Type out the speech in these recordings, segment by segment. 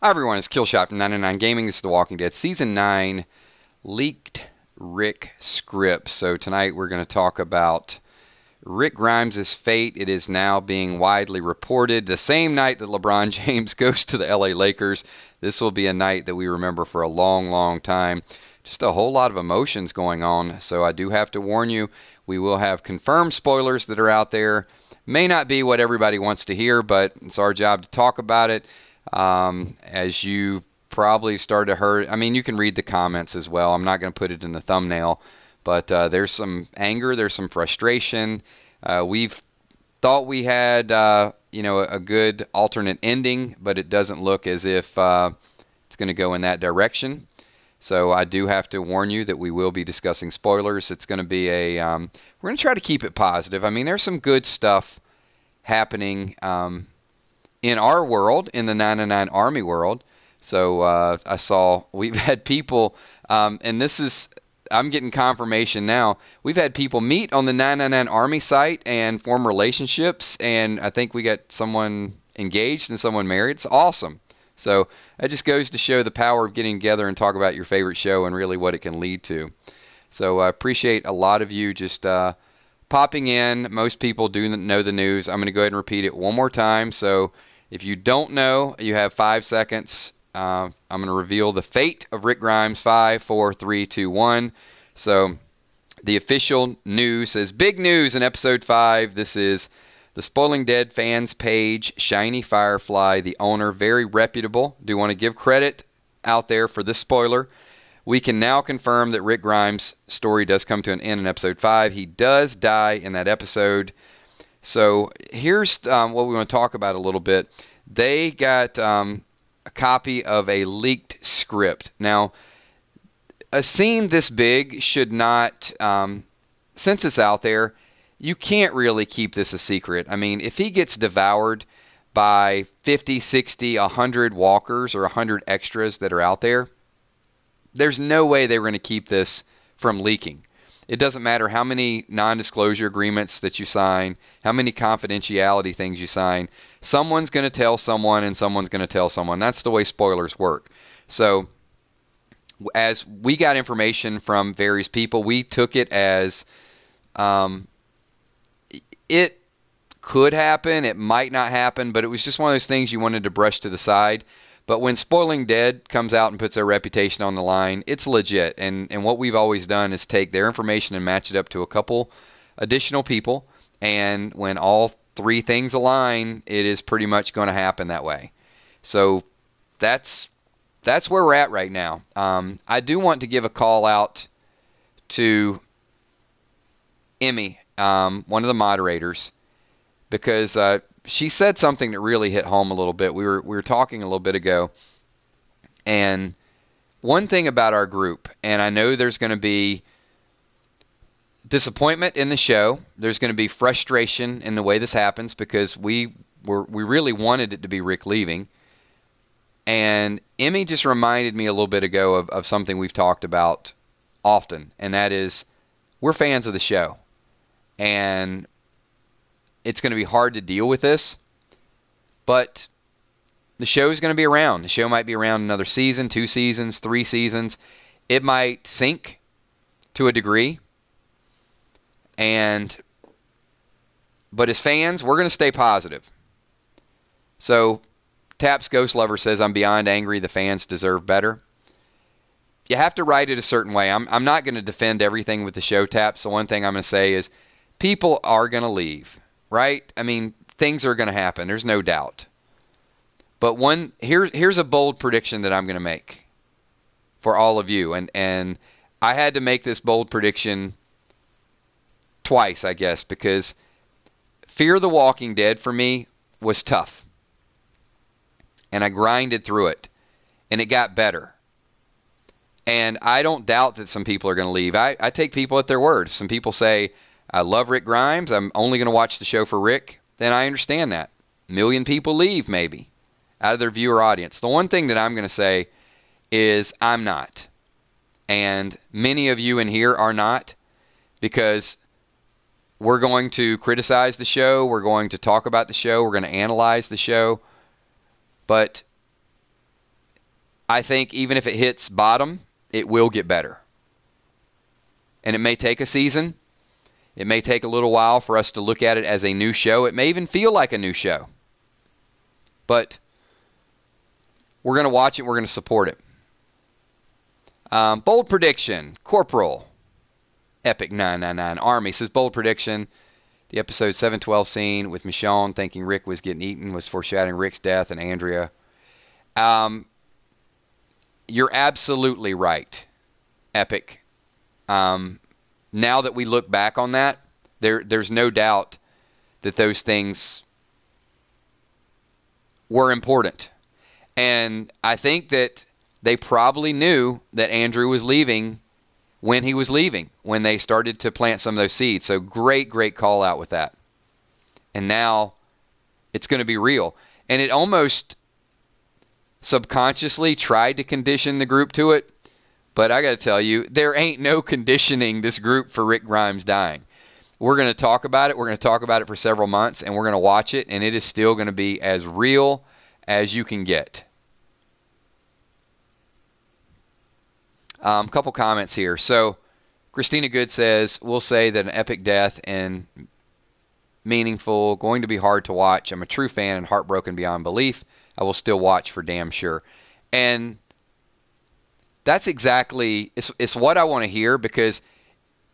Hi everyone, it's Killshot from 99 Gaming. This is The Walking Dead Season 9 leaked Rick script. So tonight we're going to talk about Rick Grimes' fate. It is now being widely reported. The same night that LeBron James goes to the LA Lakers, this will be a night that we remember for a long, long time. Just a whole lot of emotions going on. So I do have to warn you, we will have confirmed spoilers that are out there. May not be what everybody wants to hear, but it's our job to talk about it. As you probably started to hear, I mean, you can read the comments as well. I'm not going to put it in the thumbnail, but there's some anger, there's some frustration. We've thought we had, a good alternate ending, but it doesn't look as if it's going to go in that direction. So I do have to warn you that we will be discussing spoilers. It's going to be we're going to try to keep it positive. I mean, there's some good stuff happening in our world, in the 99 Army world. So I saw we've had people, and this is, I'm getting confirmation now, we've had people meet on the 999 Army site and form relationships, and I think we got someone engaged and someone married. It's awesome. So that just goes to show the power of getting together and talk about your favorite show and really what it can lead to. So I appreciate a lot of you just popping in. Most people do know the news. I'm going to go ahead and repeat it one more time. So if you don't know, you have 5 seconds. I'm going to reveal the fate of Rick Grimes. 5, 4, 3, 2, 1. So the official news says, big news in episode 5. This is the Spoiling Dead fans page, Shiny Firefly, the owner, very reputable. Do want to give credit out there for this spoiler. We can now confirm that Rick Grimes' story does come to an end in episode 5. He does die in that episode. So here's what we want to talk about a little bit. They got a copy of a leaked script. Now, a scene this big should not, since it's out there, you can't really keep this a secret. I mean, if he gets devoured by 50, 60, 100 walkers or 100 extras that are out there, there's no way they were going to keep this from leaking. It doesn't matter how many non-disclosure agreements that you sign, how many confidentiality things you sign. Someone's going to tell someone and someone's going to tell someone. That's the way spoilers work. So as we got information from various people, we took it as it could happen, it might not happen, but it was just one of those things you wanted to brush to the side. But when Spoiling Dead comes out and puts their reputation on the line, it's legit. And what we've always done is take their information and match it up to a couple additional people. And when all three things align, it is pretty much going to happen that way. So that's where we're at right now. I do want to give a call out to Emmy, one of the moderators, because she said something that really hit home a little bit. We were talking a little bit ago, and one thing about our group, and I know there's going to be disappointment in the show, there's going to be frustration in the way this happens, because we really wanted it to be Rick leaving. And Emmy just reminded me a little bit ago of something we've talked about often, and that is we're fans of the show. And it's going to be hard to deal with this, but the show is going to be around. The show might be around another season, 2 seasons, 3 seasons. It might sink to a degree. But as fans, we're going to stay positive. So Taps Ghost Lover says, I'm beyond angry. The fans deserve better. You have to write it a certain way. I'm not going to defend everything with the show, Taps. So one thing I'm going to say is people are going to leave. Right? I mean, things are going to happen. There's no doubt. But here's a bold prediction that I'm going to make for all of you. And I had to make this bold prediction twice, I guess, because Fear the Walking Dead for me was tough. And I grinded through it. And it got better. And I don't doubt that some people are going to leave. I take people at their word. Some people say, I love Rick Grimes. I'm only going to watch the show for Rick. Then I understand that. 1 million people leave, maybe, out of their viewer audience. The one thing that I'm going to say is I'm not. And many of you in here are not, because we're going to criticize the show. We're going to talk about the show. We're going to analyze the show. But I think even if it hits bottom, it will get better. And it may take a season. It may take a little while for us to look at it as a new show. It may even feel like a new show. But we're going to watch it. We're going to support it. Bold prediction. Corporal. Epic 999 Army says, bold prediction. The episode 712 scene with Michonne thinking Rick was getting eaten was foreshadowing Rick's death and Andrea. You're absolutely right, Epic. Now that we look back on that, there's no doubt that those things were important. And I think that they probably knew that Andrew was leaving when he was leaving, when they started to plant some of those seeds. So great call out with that. And now it's going to be real. And it almost subconsciously tried to condition the group to it. But I got to tell you, there ain't no conditioning this group for Rick Grimes dying. We're going to talk about it. We're going to talk about it for several months, and we're going to watch it, and it is still going to be as real as you can get. Couple comments here. So, Christina Good says, we'll say that an epic death and meaningful, going to be hard to watch. I'm a true fan and heartbroken beyond belief. I will still watch for damn sure. And that's exactly, it's what I want to hear, because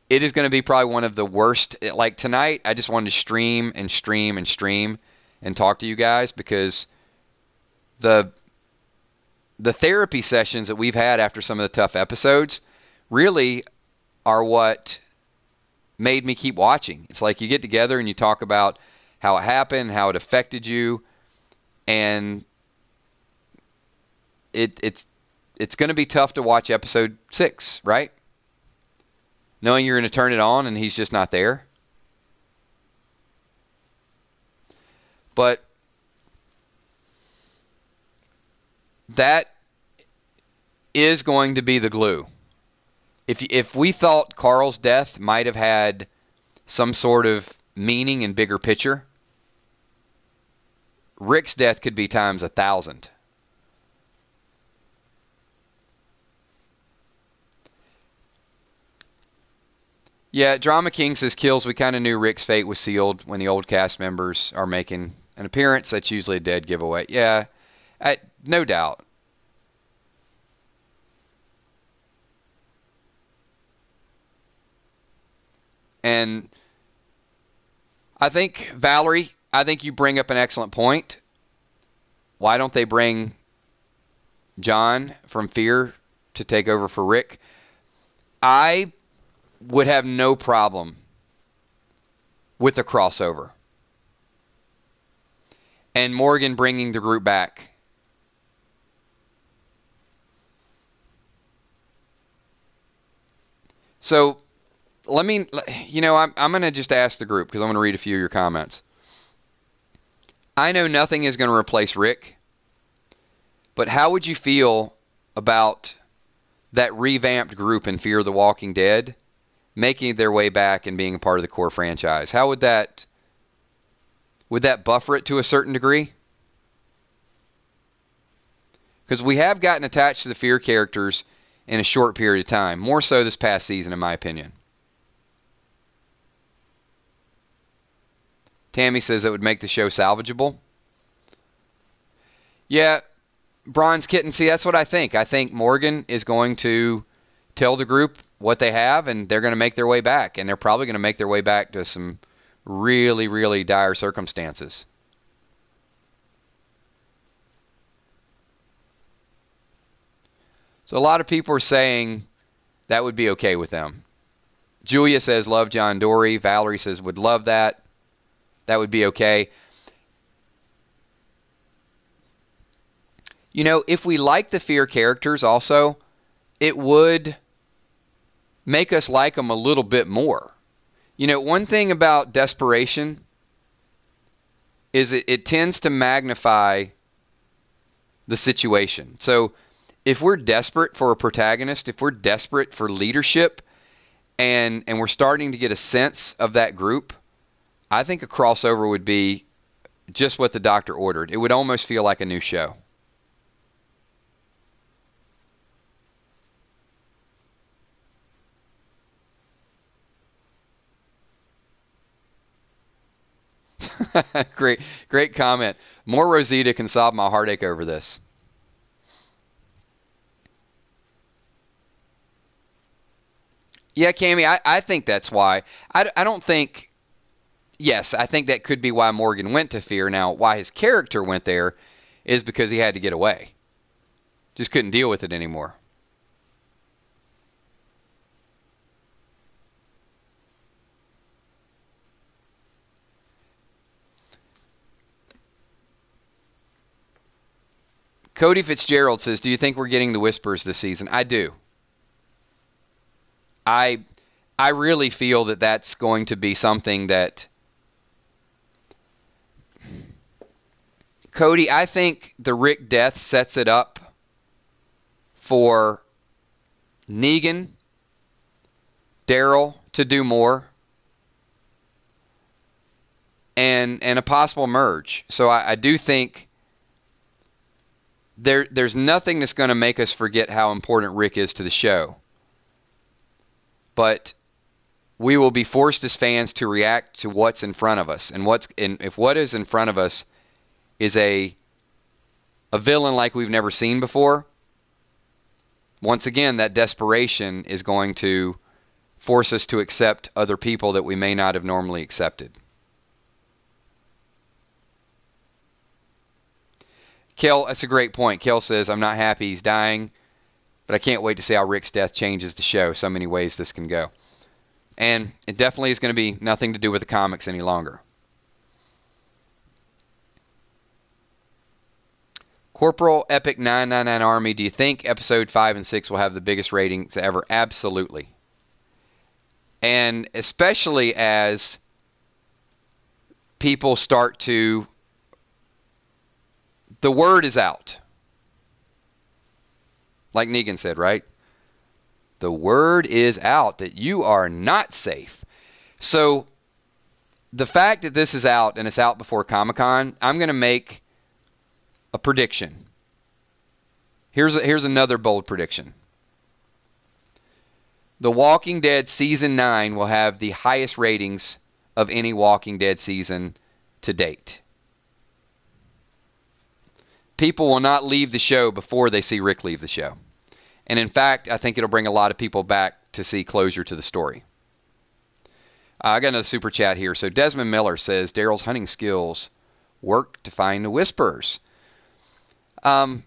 it is going to be probably one of the worst. Like tonight, I just wanted to stream and talk to you guys, because the therapy sessions that we've had after some of the tough episodes really are what made me keep watching. It's like you get together and you talk about how it happened, how it affected you, and it's going to be tough to watch episode 6, right? Knowing you're going to turn it on and he's just not there. But that is going to be the glue. If we thought Carl's death might have had some sort of meaning and bigger picture, Rick's death could be times 1,000. Yeah, Drama King says, Kills, we kind of knew Rick's fate was sealed when the old cast members are making an appearance. That's usually a dead giveaway. Yeah, no doubt. And I think, Valerie, I think you bring up an excellent point. Why don't they bring John from Fear to take over for Rick? I would have no problem with the crossover. And Morgan bringing the group back. So, I'm going to just ask the group, because I'm going to read a few of your comments. I know nothing is going to replace Rick, but how would you feel about that revamped group in Fear the Walking Dead making their way back and being a part of the core franchise? How would that buffer it to a certain degree? Because we have gotten attached to the Fear characters in a short period of time, more so this past season, in my opinion. Tammy says it would make the show salvageable. Yeah, Bronze Kitten, see, that's what I think. I think Morgan is going to tell the group what they have, and they're going to make their way back. And they're probably going to make their way back to some really, really dire circumstances. So a lot of people are saying that would be okay with them. Julia says, love John Dory. Valerie says, would love that. That would be okay. If we like the Fear characters also, it would make us like them a little bit more. One thing about desperation is it tends to magnify the situation. So if we're desperate for a protagonist, if we're desperate for leadership, and we're starting to get a sense of that group, I think a crossover would be just what the doctor ordered. It would almost feel like a new show. Great comment. More Rosita can solve my heartache over this. Yeah, Cammy, I think that's why. I don't think... Yes, I think that could be why Morgan went to Fear. Now, why his character went there is because he had to get away. Just couldn't deal with it anymore. Cody Fitzgerald says, do you think we're getting the Whispers this season? I do. I really feel that that's going to be something that... Cody, I think the Rick death sets it up for Negan, Daryl to do more, and a possible merge. So I do think there's nothing that's going to make us forget how important Rick is to the show. But we will be forced as fans to react to what's in front of us. And if what is in front of us is a villain like we've never seen before, once again, that desperation is going to force us to accept other people that we may not have normally accepted. Kel, that's a great point. Kel says, I'm not happy he's dying, but I can't wait to see how Rick's death changes the show. So many ways this can go. And it definitely is going to be nothing to do with the comics any longer. Corporal Epic 999 Army, do you think episode 5 and 6 will have the biggest ratings ever? Absolutely. And especially as people start to... The word is out. Like Negan said, right? The word is out that you are not safe. So the fact that this is out and it's out before Comic-Con, I'm going to make a prediction. Here's another bold prediction. The Walking Dead Season 9 will have the highest ratings of any Walking Dead season to date. People will not leave the show before they see Rick leave the show. And in fact, I think it'll bring a lot of people back to see closure to the story. I got another super chat here. So Desmond Miller says, Daryl's hunting skills work to find the Whispers. You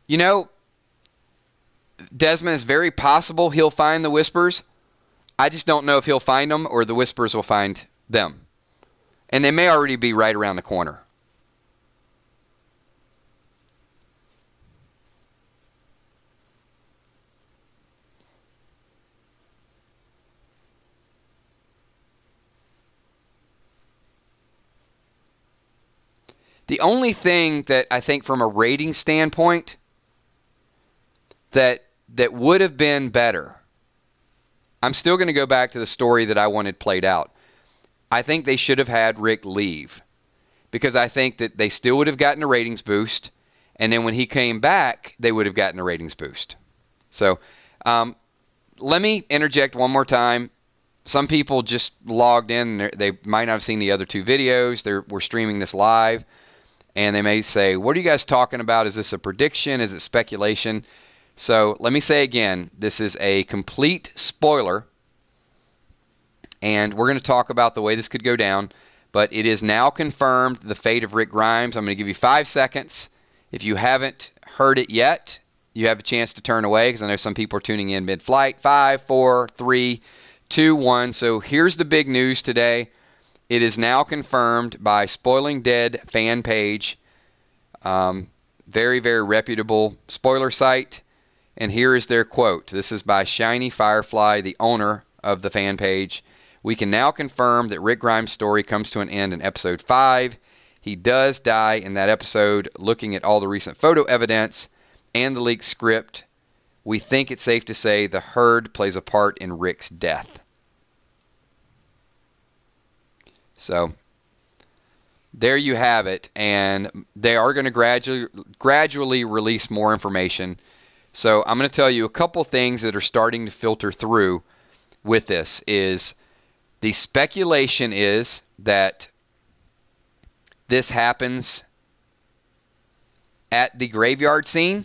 know, Desmond, it's very possible he'll find the Whispers. I just don't know if he'll find them or the Whispers will find them. And they may already be right around the corner. The only thing that I think from a rating standpoint that would have been better, I'm still going to go back to the story that I wanted played out. I think they should have had Rick leave because I think that they still would have gotten a ratings boost, and then when he came back, they would have gotten a ratings boost. So let me interject one more time. Some people just logged in. They might not have seen the other two videos. We're streaming this live. And they may say, what are you guys talking about? Is this a prediction? Is it speculation? So let me say again, this is a complete spoiler. And we're going to talk about the way this could go down. But it is now confirmed the fate of Rick Grimes. I'm going to give you 5 seconds. If you haven't heard it yet, you have a chance to turn away because I know some people are tuning in mid-flight. 5, 4, 3, 2, 1. So here's the big news today. It is now confirmed by Spoiling Dead Fanpage. Very, very reputable spoiler site. And here is their quote. This is by Shiny Firefly, the owner of the Fanpage. We can now confirm that Rick Grimes' story comes to an end in episode 5. He does die in that episode. Looking at all the recent photo evidence and the leaked script, we think it's safe to say the Herd plays a part in Rick's death. So there you have it, and they are going to gradually release more information. So I'm going to tell you a couple things that are starting to filter through with this is The speculation is that this happens at the graveyard scene.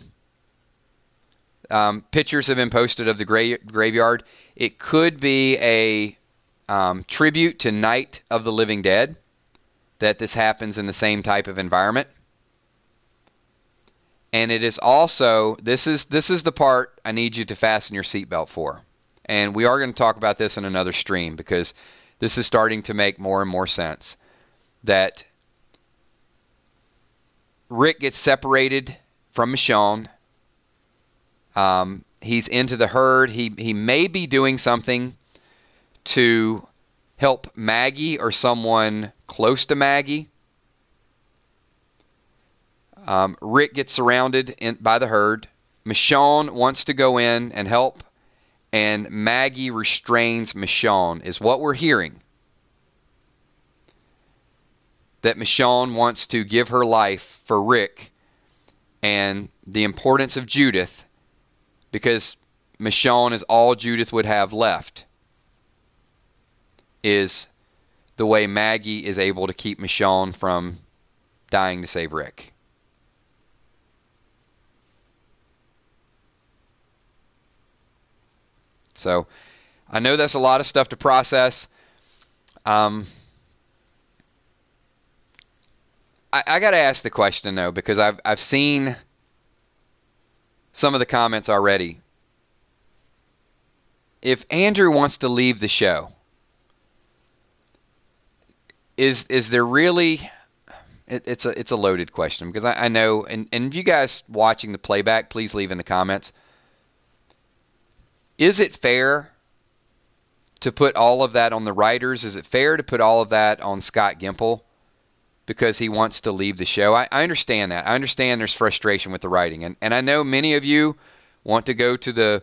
Pictures have been posted of the graveyard. It could be a tribute to Night of the Living Dead, that this happens in the same type of environment. And it is also, this is the part I need you to fasten your seatbelt for. And we are going to talk about this in another stream, because this is starting to make more and more sense. That Rick gets separated from Michonne. He's into the herd. He may be doing something to help Maggie or someone close to Maggie. Rick gets surrounded by the herd. Michonne wants to go in and help, and Maggie restrains Michonne, is what we're hearing. That Michonne wants to give her life for Rick and the importance of Judith, because Michonne is all Judith would have left, is the way Maggie is able to keep Michonne from dying to save Rick. So, I know that's a lot of stuff to process. I got to ask the question, though, because I've seen some of the comments already. If Andrew wants to leave the show, is there really... It's a loaded question, because I know, and if you guys watching the playback, please leave in the comments. Is it fair to put all of that on the writers? Is it fair to put all of that on Scott Gimple because he wants to leave the show? I understand that. I understand there's frustration with the writing. And I know many of you want to go to the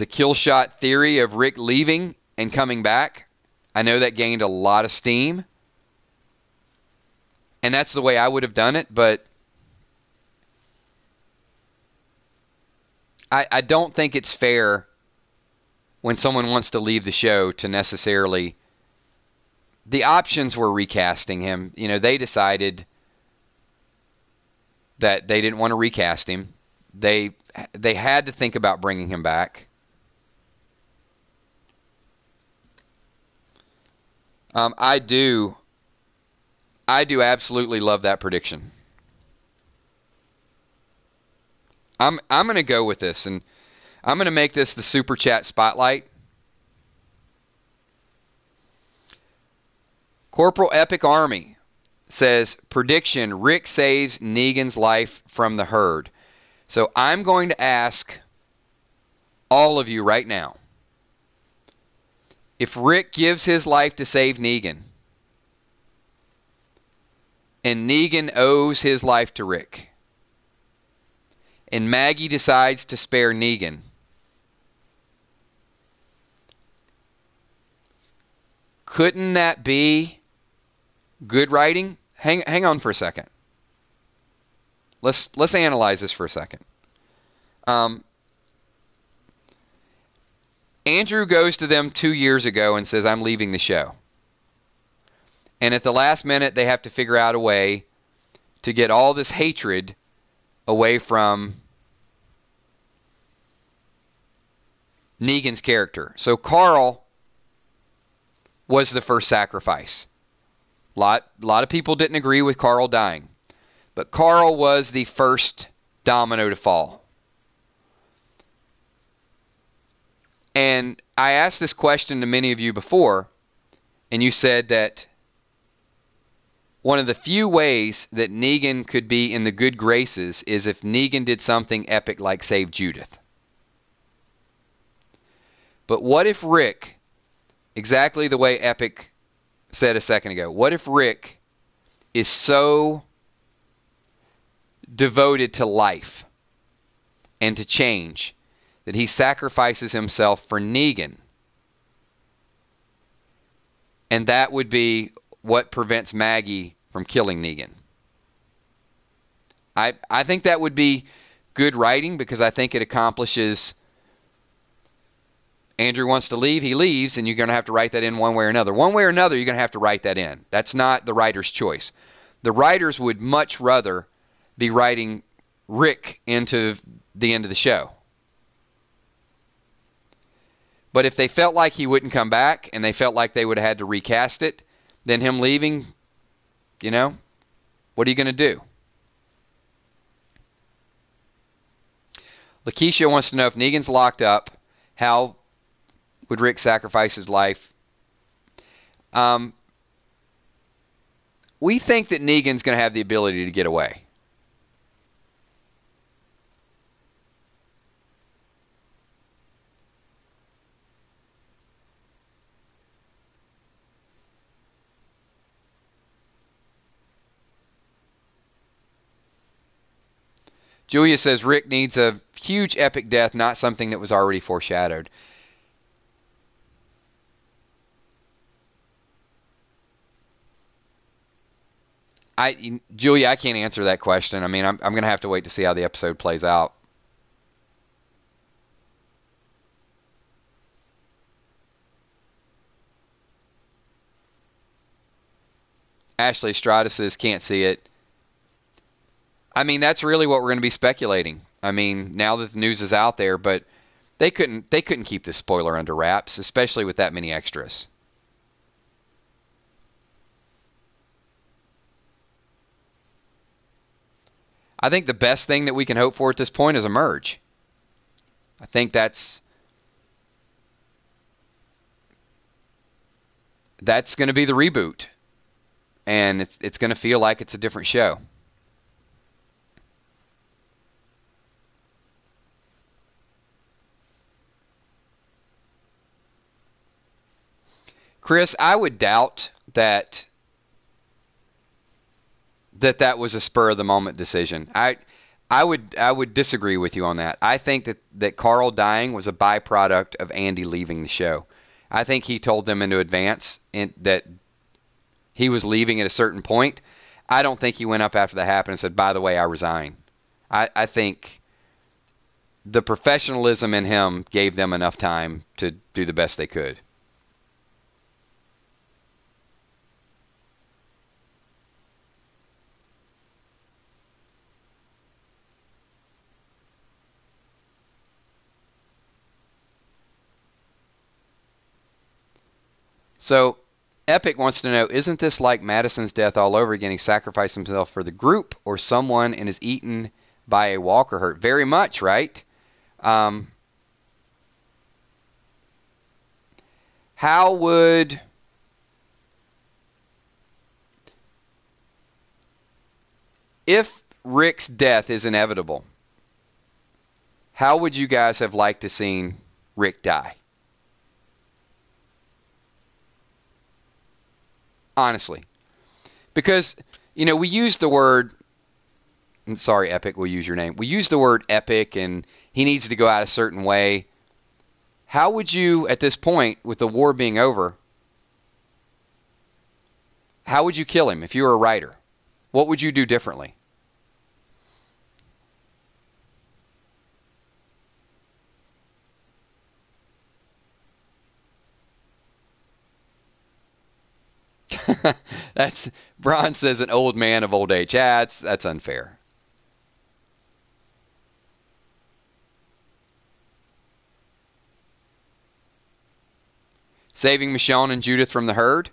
kill shot theory of Rick leaving and coming back. I know that gained a lot of steam. And that's the way I would have done it, but I don't think it's fair when someone wants to leave the show to necessarily... The options were recasting him. You know, they decided that they didn't want to recast him. They had to think about bringing him back. I do absolutely love that prediction. I'm going to go with this, and I'm going to make this the Super Chat Spotlight. Corporal Epic Army says, prediction, Rick saves Negan's life from the herd. So I'm going to ask all of you right now, if Rick gives his life to save Negan, and Negan owes his life to Rick, and Maggie decides to spare Negan, couldn't that be good writing? Hang on for a second. Let's analyze this for a second. Andrew goes to them 2 years ago and says, I'm leaving the show. And at the last minute, they have to figure out a way to get all this hatred away from Negan's character. So Carl was the first sacrifice. A lot of people didn't agree with Carl dying. But Carl was the first domino to fall. And I asked this question to many of you before, and you said that one of the few ways that Negan could be in the good graces is if Negan did something epic like save Judith. But what if Rick, exactly the way Epic said a second ago, what if Rick is so devoted to life and to change that he sacrifices himself for Negan? And that would be what prevents Maggie from killing Negan. I think that would be good writing, because I think it accomplishes Andrew wants to leave, he leaves, and you're going to have to write that in one way or another. One way or another, you're going to have to write that in. That's not the writer's choice. The writers would much rather be writing Rick into the end of the show. But if they felt like he wouldn't come back and they felt like they would have had to recast it, then him leaving, you know, what are you going to do? Lakeisha wants to know if Negan's locked up, how would Rick sacrifice his life? We think that Negan's going to have the ability to get away. Julia says Rick needs a huge epic death, not something that was already foreshadowed. Julia, I can't answer that question. I mean, I'm going to have to wait to see how the episode plays out. Ashley Estrada says can't see it. I mean, that's really what we're going to be speculating. I mean, now that the news is out there, but they couldn't keep this spoiler under wraps, especially with that many extras. I think the best thing that we can hope for at this point is a merge. I think that's going to be the reboot, and it's going to feel like it's a different show. Chris, I would doubt that was a spur of the moment decision. I would disagree with you on that. I think that Carl dying was a byproduct of Andy leaving the show. I think he told them into advance that he was leaving at a certain point. I don't think he went up after that happened and said, by the way, I resign. I think the professionalism in him gave them enough time to do the best they could. So, Epic wants to know, isn't this like Madison's death all over again? He sacrificed himself for the group or someone and is eaten by a walker hurt. Very much, right? How would... If Rick's death is inevitable, how would you guys have liked to seen Rick die? Honestly. Because, you know, we use the word, sorry, Epic, we'll use your name. We use the word epic and he needs to go out a certain way. How would you, at this point, with the war being over, how would you kill him if you were a writer? What would you do differently? That's Bron says an old man of old age. Yeah, that's unfair. Saving Michonne and Judith from the herd.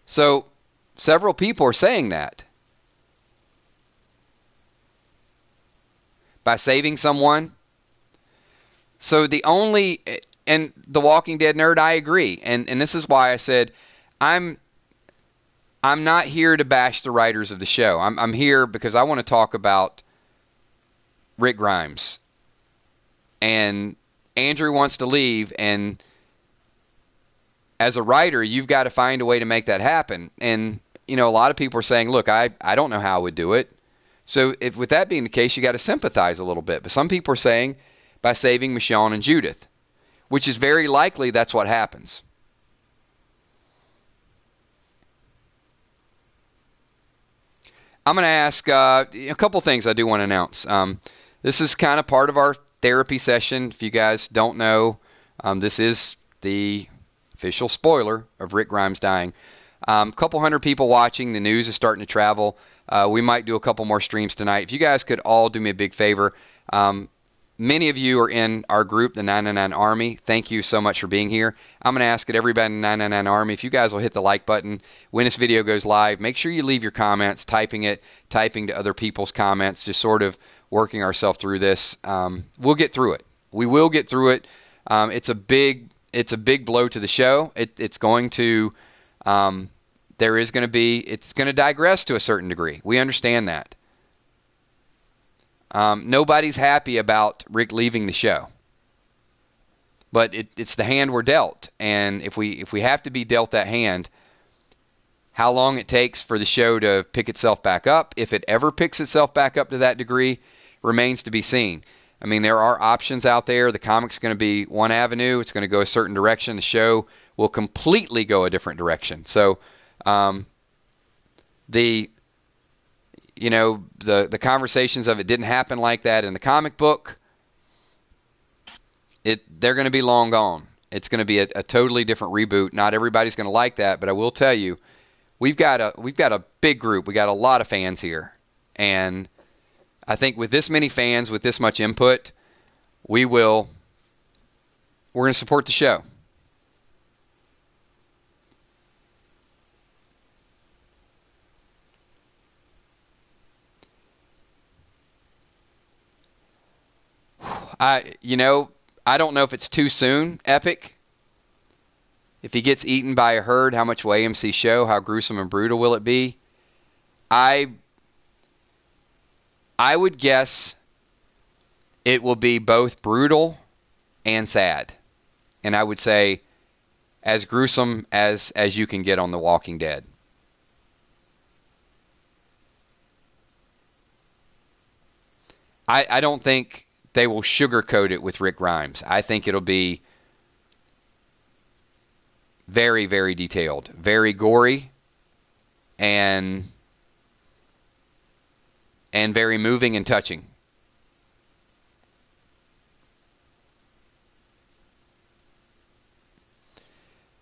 So, several people are saying that. By saving someone. So the only... And The Walking Dead nerd, I agree. And this is why I said I'm not here to bash the writers of the show. I'm here because I want to talk about Rick Grimes. And Andrew wants to leave, and as a writer, you've got to find a way to make that happen. And, you know, a lot of people are saying, look, I don't know how I would do it. So if with that being the case, you got to sympathize a little bit. But some people are saying by saving Michonne and Judith, which is very likely that's what happens. I'm going to ask a couple things I do want to announce. this is kind of part of our therapy session. If you guys don't know, this is the official spoiler of Rick Grimes dying. A couple hundred people watching. The news is starting to travel. We might do a couple more streams tonight. If you guys could all do me a big favor. Many of you are in our group, the 999 Army. Thank you so much for being here. I'm going to ask everybody in the 999 Army, if you guys will hit the like button when this video goes live, make sure you leave your comments, typing to other people's comments, just sort of working ourselves through this. We'll get through it. We will get through it. It's a big blow to the show. It's going to digress to a certain degree. We understand that. Nobody's happy about Rick leaving the show, but it's the hand we're dealt. And if we have to be dealt that hand, how long it takes for the show to pick itself back up, if it ever picks itself back up to that degree, remains to be seen. I mean, there are options out there. The comic's going to be one avenue. It's going to go a certain direction. The show will completely go a different direction. So, the conversations of it didn't happen like that in the comic book, they're going to be long gone. It's going to be a totally different reboot. Not everybody's going to like that, but I will tell you, we've got a big group. We got a lot of fans here, and I think with this many fans, with this much input, we're going to support the show. I don't know if it's too soon, Epic. If he gets eaten by a herd, how much will AMC show? How gruesome and brutal will it be? I would guess it will be both brutal and sad. And I would say as gruesome as you can get on The Walking Dead. I don't think they will sugarcoat it with Rick Grimes. I think it'll be very, very detailed, very gory, and very moving and touching.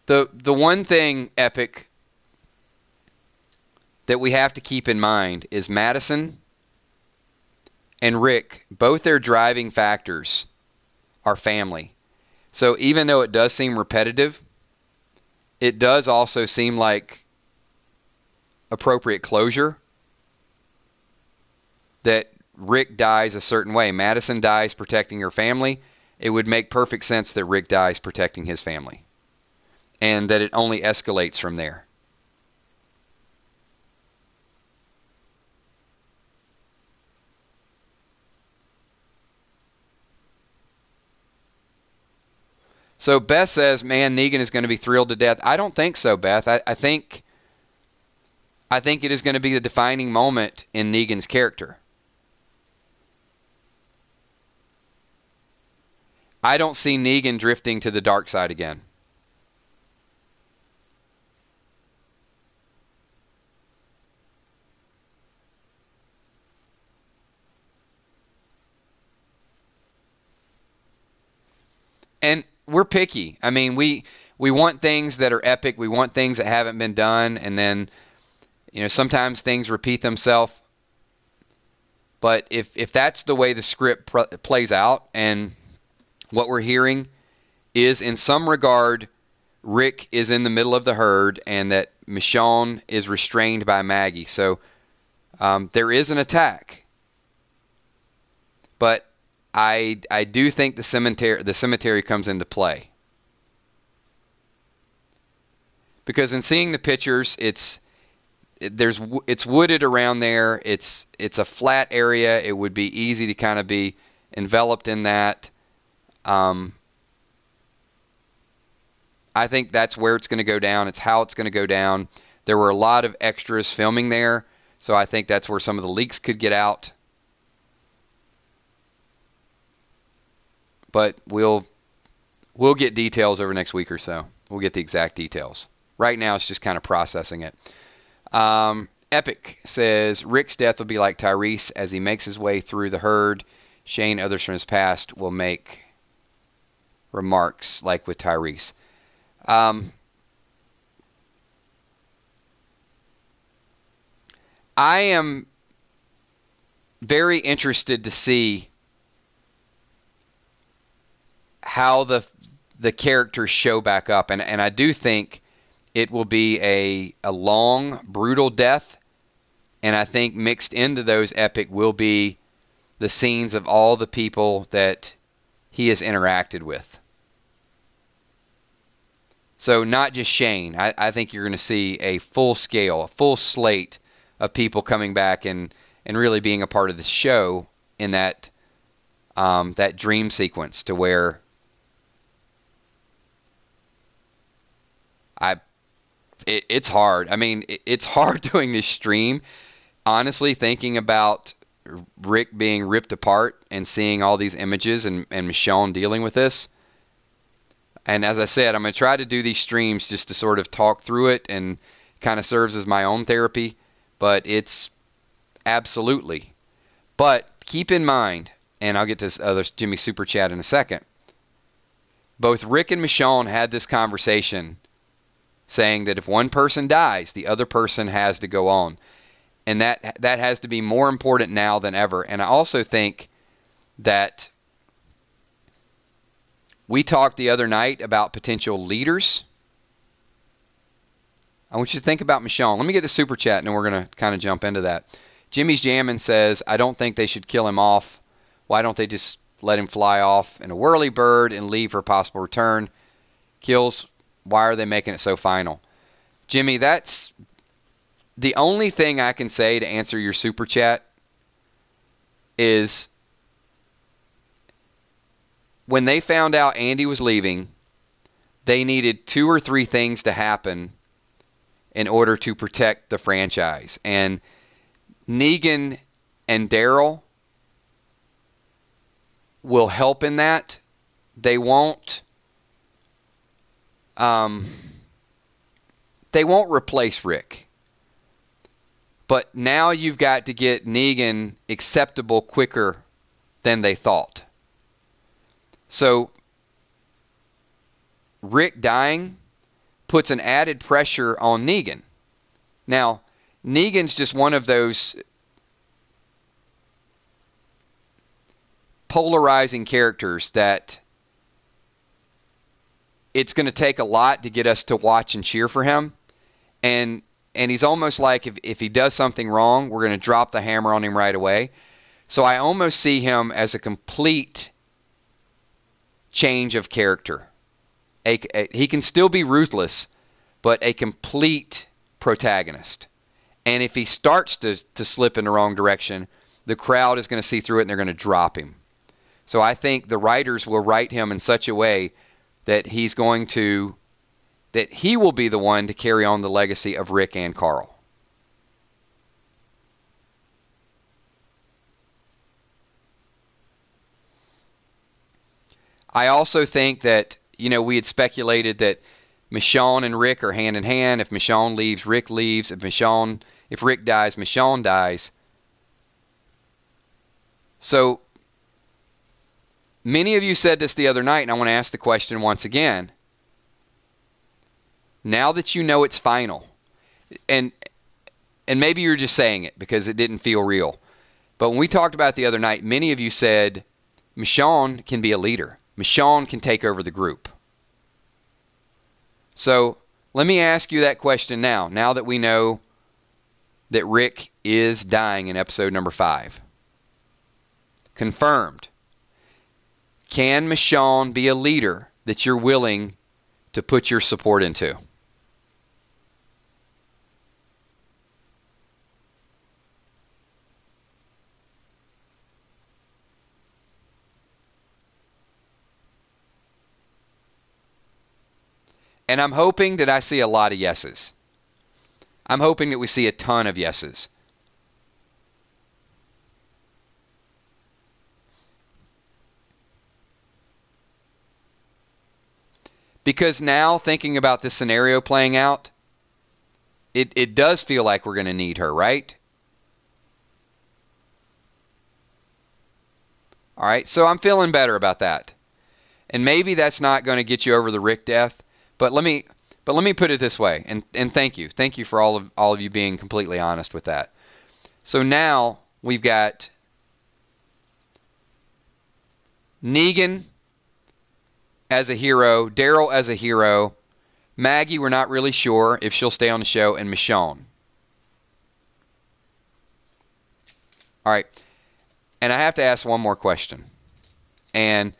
The one thing, Epic, that we have to keep in mind is Madison and Rick, both their driving factors are family. So even though it does seem repetitive, it does also seem like appropriate closure that Rick dies a certain way. Madison dies protecting her family. It would make perfect sense that Rick dies protecting his family, and that it only escalates from there. So Beth says, man, Negan is going to be thrilled to death. I don't think so, Beth. I think it is going to be the defining moment in Negan's character. I don't see Negan drifting to the dark side again. And we're picky. I mean, we want things that are epic. We want things that haven't been done. And then, sometimes things repeat themselves. But if that's the way the script plays out, and what we're hearing is in some regard, Rick is in the middle of the herd and that Michonne is restrained by Maggie. So there is an attack. But I do think the cemetery comes into play. Because in seeing the pictures, it's wooded around there. It's a flat area. It would be easy to kind of be enveloped in that. I think that's where it's going to go down. It's how it's going to go down. There were a lot of extras filming there, so I think that's where some of the leaks could get out. But we'll get details over the next week or so. We'll get the exact details. Right now, it's just kind of processing it. Epic says, Rick's death will be like Tyrese as he makes his way through the herd Shane, others from his past will make remarks like with Tyrese. I am very interested to see how the characters show back up. And I do think it will be a long, brutal death. And I think mixed into those epic will be the scenes of all the people that he has interacted with. So not just Shane. I think you're going to see a full scale, a full slate of people coming back and really being a part of the show in that that dream sequence to where it's hard. I mean, it's hard doing this stream. Honestly, thinking about Rick being ripped apart and seeing all these images and Michonne dealing with this. And as I said, I'm going to try to do these streams just to sort of talk through it and kind of serves as my own therapy. But it's absolutely. But keep in mind, and I'll get to other Jimmy Super Chat in a second, both Rick and Michonne had this conversation saying that if one person dies, the other person has to go on. And that has to be more important now than ever. And I also think that we talked the other night about potential leaders. I want you to think about Michonne. Let me get to Super Chat, and then we're going to kind of jump into that. Jimmy's Jammin' says, I don't think they should kill him off. Why don't they just let him fly off in a whirly bird and leave for a possible return? Kills, why are they making it so final? Jimmy, that's the only thing I can say to answer your Super Chat is when they found out Andy was leaving, they needed 2 or 3 things to happen in order to protect the franchise. And Negan and Daryl will help in that. They won't replace Rick. But now you've got to get Negan acceptable quicker than they thought. So Rick dying puts an added pressure on Negan. Now, Negan's just one of those polarizing characters that it's going to take a lot to get us to watch and cheer for him. And he's almost like if he does something wrong, we're going to drop the hammer on him right away. So I almost see him as a complete change of character. He can still be ruthless, but a complete protagonist. And if he starts to slip in the wrong direction, the crowd is going to see through it and they're going to drop him. So I think the writers will write him in such a way that he will be the one to carry on the legacy of Rick and Carl. I also think that, we had speculated that Michonne and Rick are hand in hand. If Michonne leaves, Rick leaves. If Rick dies, Michonne dies. So many of you said this the other night, and I want to ask the question once again. Now that you know it's final, and maybe you're just saying it because it didn't feel real, but when we talked about it the other night, many of you said Michonne can be a leader. Michonne can take over the group. So let me ask you that question now that we know that Rick is dying in episode number 5. Confirmed. Can Michonne be a leader that you're willing to put your support into? And I'm hoping that I see a lot of yeses. I'm hoping that we see a ton of yeses. Because now, thinking about this scenario playing out, it does feel like we're going to need her, right? All right, so I'm feeling better about that. And maybe that's not going to get you over the Rick death, but let me put it this way, and thank you. Thank you for all of you being completely honest with that. So now we've got Negan as a hero, Daryl as a hero, Maggie, we're not really sure if she'll stay on the show, and Michonne. All right. And I have to ask one more question. And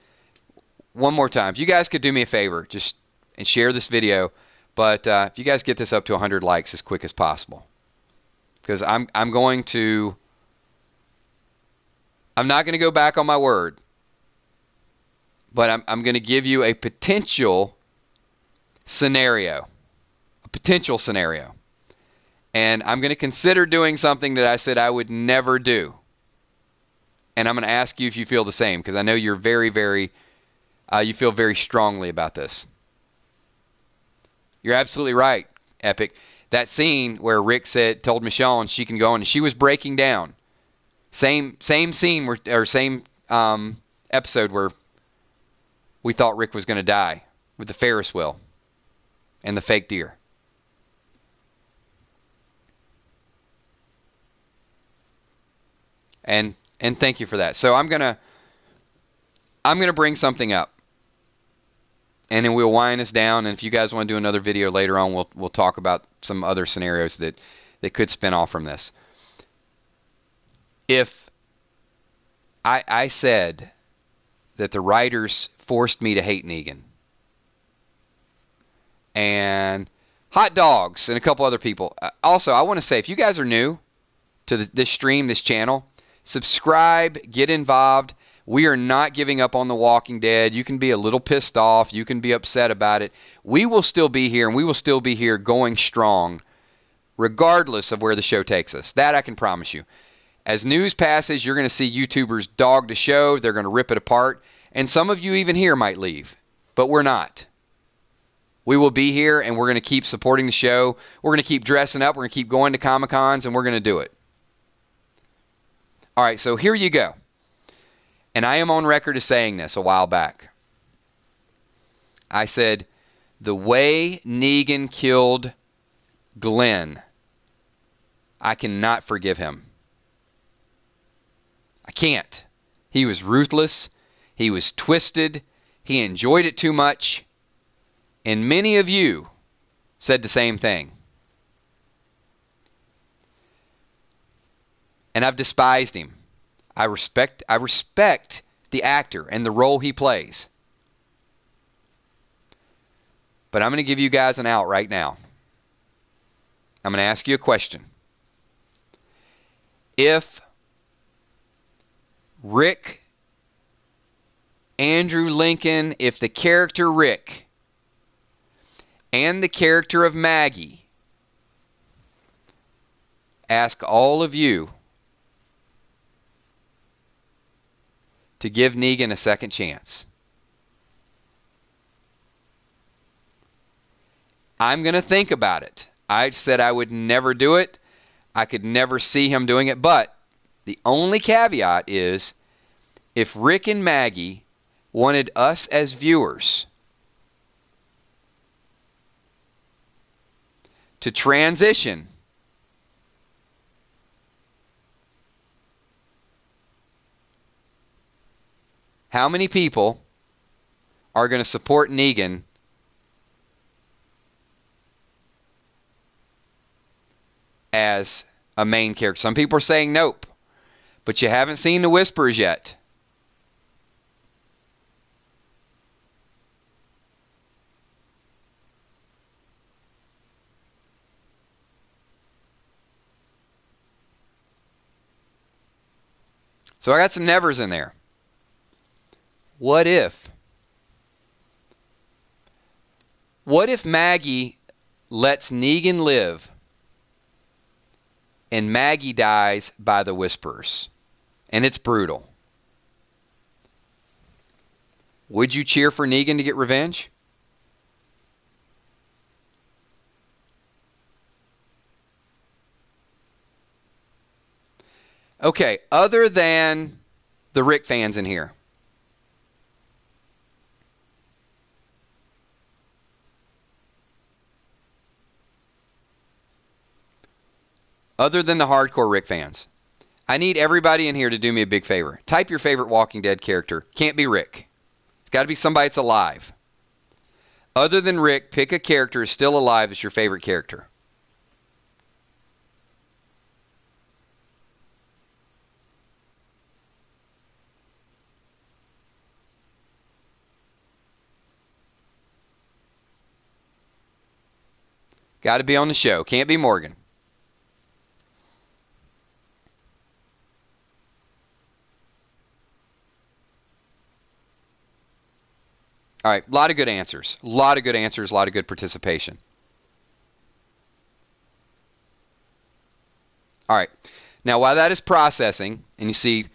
one more time, if you guys could do me a favor, just and share this video, but if you guys get this up to 100 likes as quick as possible. Because I'm not going to go back on my word, but I'm going to give you a potential scenario. And I'm going to consider doing something that I said I would never do. And I'm going to ask you if you feel the same, because I know you're very, very, you feel very strongly about this. You're absolutely right, Epic. That scene where Rick told Michonne she can go on, and she was breaking down. Same scene or same episode where we thought Rick was going to die with the Ferris wheel and the fake deer. And thank you for that. So I'm gonna bring something up, and then we'll wind us down. And if you guys want to do another video later on, we'll talk about some other scenarios that could spin off from this. If I said that the writers forced me to hate Negan, and hot dogs and a couple other people. Also, I want to say, if you guys are new to this stream, this channel, subscribe, get involved. We are not giving up on The Walking Dead. You can be a little pissed off. You can be upset about it. We will still be here, and we will still be here going strong, regardless of where the show takes us. That I can promise you. As news passes, you're going to see YouTubers dog the show. They're going to rip it apart. And some of you even here might leave. But we're not. We will be here, and we're going to keep supporting the show. We're going to keep dressing up. We're going to keep going to Comic-Cons, and we're going to do it. All right, so here you go. And I am on record as saying this a while back. I said, the way Negan killed Glenn, I cannot forgive him. I can't. He was ruthless. He was twisted. He enjoyed it too much. And many of you said the same thing. And I've despised him. I respect the actor and the role he plays. But I'm going to give you guys an out right now. I'm going to ask you a question. If Rick, Andrew Lincoln, if the character Rick and the character of Maggie, ask all of you to give Negan a second chance. I'm going to think about it. I said I would never do it. I could never see him doing it. But the only caveat is, if Rick and Maggie wanted us as viewers to transition how many people are going to support Negan as a main character? Some people are saying nope, but you haven't seen the whispers yet. So I got some nevers in there. What if Maggie lets Negan live and Maggie dies by the Whisperers? And it's brutal. Would you cheer for Negan to get revenge? Okay, other than the Rick fans in here? Other than the hardcore Rick fans. I need everybody in here to do me a big favor. Type your favorite Walking Dead character. Can't be Rick. It's got to be somebody that's alive. Other than Rick, pick a character who's still alive as your favorite character. Got to be on the show. Can't be Morgan. All right, a lot of good answers. A lot of good answers, a lot of good participation. All right. Now, while that is processing, and you see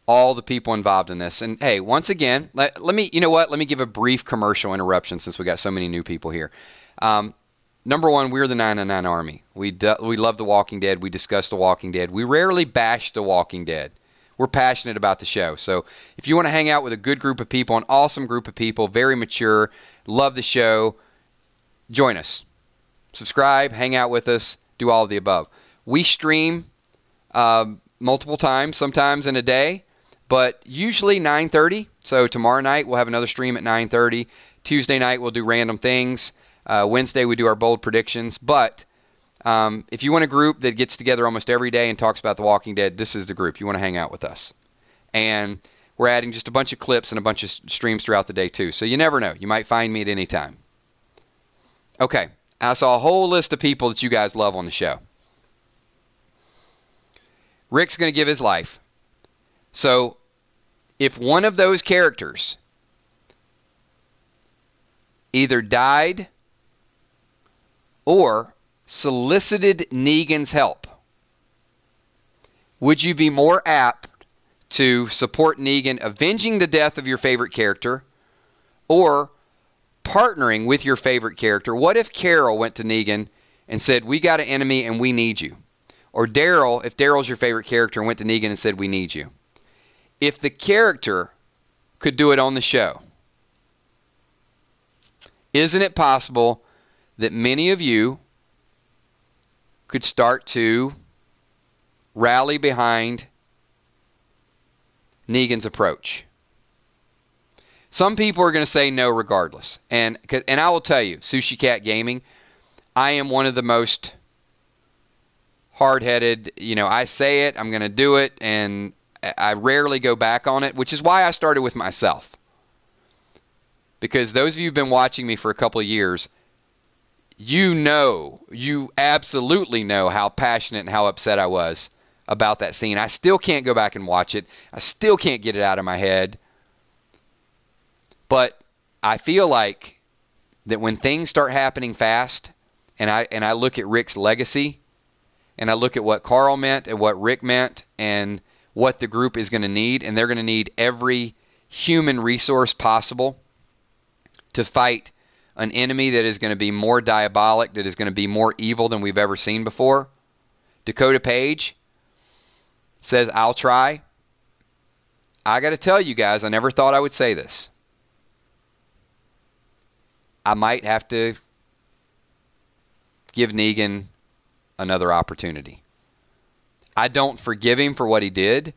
all the people involved in this, and hey, once again, let me, you know what? Let me give a brief commercial interruption since we got so many new people here. Number one, we're the 999 Army. We love The Walking Dead. We discuss The Walking Dead. We rarely bash The Walking Dead. We're passionate about the show. So if you want to hang out with a good group of people, an awesome group of people, very mature, love the show, join us. Subscribe, hang out with us, do all of the above. We stream multiple times, sometimes in a day, but usually 9:30. So tomorrow night we'll have another stream at 9:30. Tuesday night we'll do random things. Wednesday we do our bold predictions. But if you want a group that gets together almost every day and talks about The Walking Dead, this is the group. You want to hang out with us. And we're adding just a bunch of clips and a bunch of streams throughout the day too. So you never know. You might find me at any time. Okay. I saw a whole list of people that you guys love on the show. Rick's going to give his life. So if one of those characters either died or solicited Negan's help, would you be more apt to support Negan avenging the death of your favorite character or partnering with your favorite character? What if Carol went to Negan and said, we got an enemy and we need you? Or Daryl, if Daryl's your favorite character, went to Negan and said, we need you. If the character could do it on the show, isn't it possible that many of you could start to rally behind Negan's approach? Some people are going to say no regardless. And I will tell you, Sushi Cat Gaming, I am one of the most hard-headed, I say it, I'm going to do it, and I rarely go back on it, which is why I started with myself. Because those of you who've been watching me for a couple of years, you absolutely know how passionate and how upset I was about that scene. I still can't go back and watch it. I still can't get it out of my head. But I feel like that when things start happening fast, and I look at Rick's legacy, and I look at what Carl meant and what Rick meant and what the group is going to need, and they're going to need every human resource possible to fight an enemy that is going to be more diabolic, that is going to be more evil than we've ever seen before. Dakota Page says, I'll try. I got to tell you guys, I never thought I would say this. I might have to give Negan another opportunity. I don't forgive him for what he did,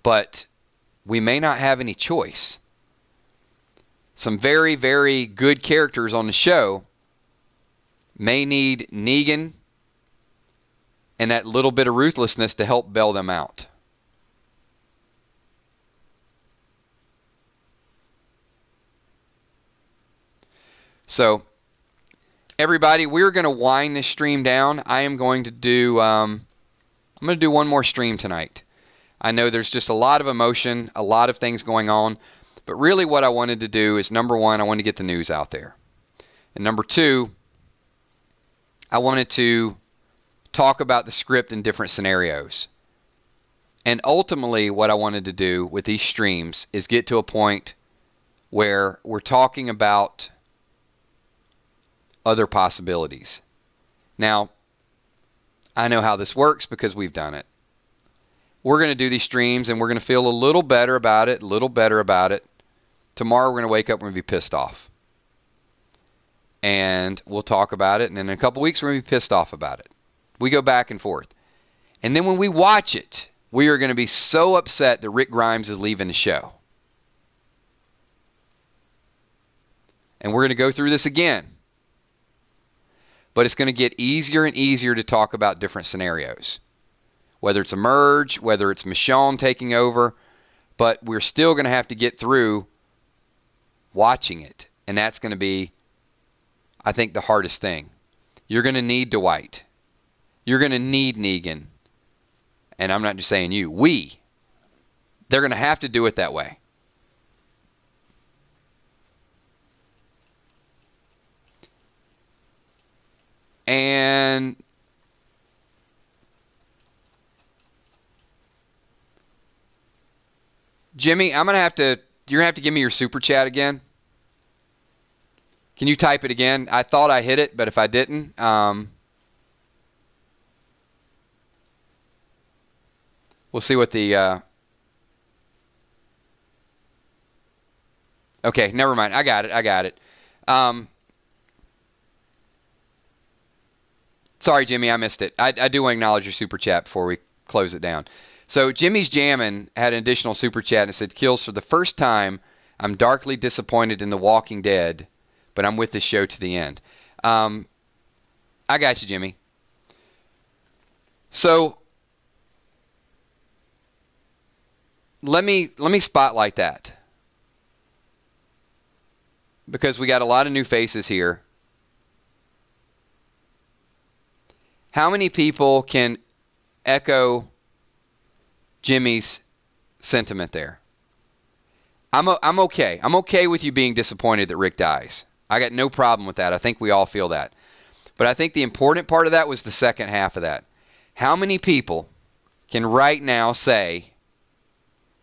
but we may not have any choice. Some very, very good characters on the show may need Negan and that little bit of ruthlessness to help bail them out. So, everybody, we're going to wind this stream down. I am going to do, I'm going to do one more stream tonight. I know there's just a lot of emotion, a lot of things going on, but really what I wanted to do is, number one, I wanted to get the news out there. And number two, I wanted to talk about the script in different scenarios. And ultimately, what I wanted to do with these streams is get to a point where we're talking about other possibilities. Now, I know how this works because we've done it. we're going to do these streams and we're going to feel a little better about it, Tomorrow we're going to wake up and we're going to be pissed off. And we'll talk about it, and in a couple weeks we're going to be pissed off about it. We go back and forth. And then when we watch it, we are going to be so upset that Rick Grimes is leaving the show. And we're going to go through this again. But it's going to get easier and easier to talk about different scenarios. Whether it's a merge, whether it's Michonne taking over, but we're still going to have to get through watching it. And that's going to be, I think, the hardest thing. You're going to need Dwight. You're going to need Negan. And I'm not just saying you. We. They're going to have to do it that way. And Jimmy, you're going to have to give me your super chat again. Can you type it again? I thought I hit it, but if I didn't, we'll see what the, okay, never mind. I got it. Sorry, Jimmy, I missed it. I do want to acknowledge your super chat before we close it down. So Jimmy's Jammin' had an additional super chat and it said, Kills, for the first time, I'm darkly disappointed in The Walking Dead, but I'm with this show to the end. I got you, Jimmy. So let me spotlight that, because we got a lot of new faces here. How many people can echo Jimmy's sentiment there? I'm okay. I'm okay with you being disappointed that Rick dies. I got no problem with that. I think we all feel that. But I think the important part of that was the second half of that. How many people can right now say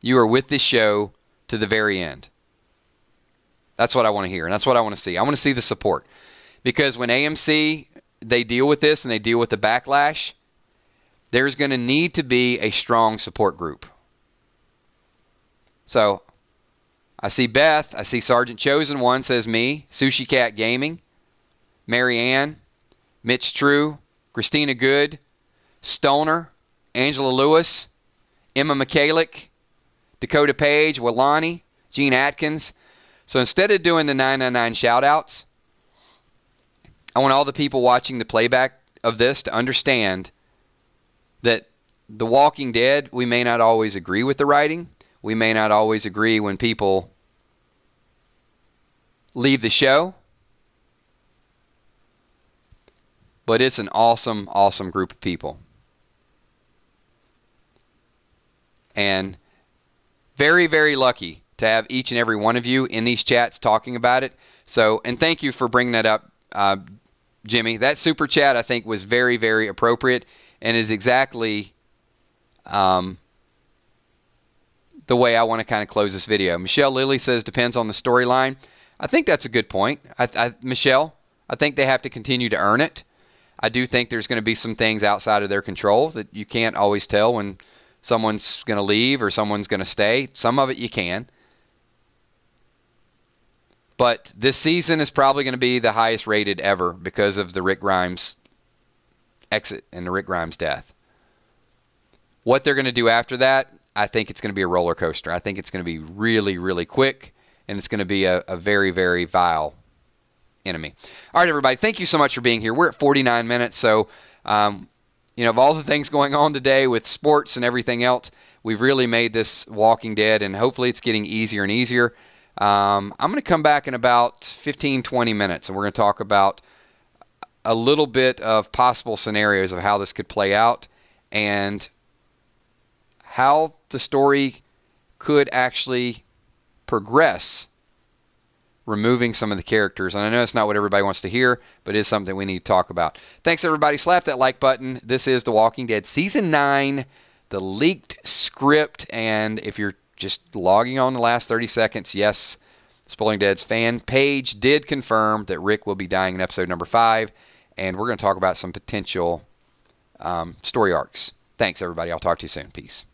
you are with this show to the very end? That's what I want to hear, and that's what I want to see. I want to see the support. Because when AMC, they deal with this and they deal with the backlash, there's going to need to be a strong support group. So, I see Beth. I see Sergeant Chosen One says me. Sushi Cat Gaming. Mary Ann. Mitch True. Christina Good. Stoner. Angela Lewis. Emma McCalick. Dakota Page. Walani. Gene Atkins. So instead of doing the 999 shout-outs, I want all the people watching the playback of this to understand that The Walking Dead, we may not always agree with the writing. We may not always agree when people leave the show. But it's an awesome, awesome group of people. And very, very lucky to have each and every one of you in these chats talking about it. So, and thank you for bringing that up, Jimmy. That super chat, I think, was very, very appropriate and is exactly the way I want to kind of close this video. Michelle Lilly says, depends on the storyline. I think that's a good point. Michelle, I think they have to continue to earn it. I do think there's going to be some things outside of their control that you can't always tell when someone's going to leave or someone's going to stay. Some of it you can. But this season is probably going to be the highest rated ever because of the Rick Grimes exit and the Rick Grimes death. What they're going to do after that, I think it's going to be a roller coaster. I think it's going to be really, really quick, and it's going to be a very, very vile enemy. All right, everybody, thank you so much for being here. We're at 49 minutes, so of all the things going on today with sports and everything else, we've really made this Walking Dead, and hopefully it's getting easier and easier. I'm going to come back in about 15, 20 minutes, and we're going to talk about a little bit of possible scenarios of how this could play out and how the story could actually progress, removing some of the characters. And I know it's not what everybody wants to hear, but it is something we need to talk about. Thanks, everybody. Slap that like button. This is The Walking Dead Season 9, the leaked script, and if you're just logging on the last 30 seconds, yes, Spoiling Dead's fan page did confirm that Rick will be dying in episode number 5, and we're going to talk about some potential story arcs. Thanks, everybody. I'll talk to you soon. Peace.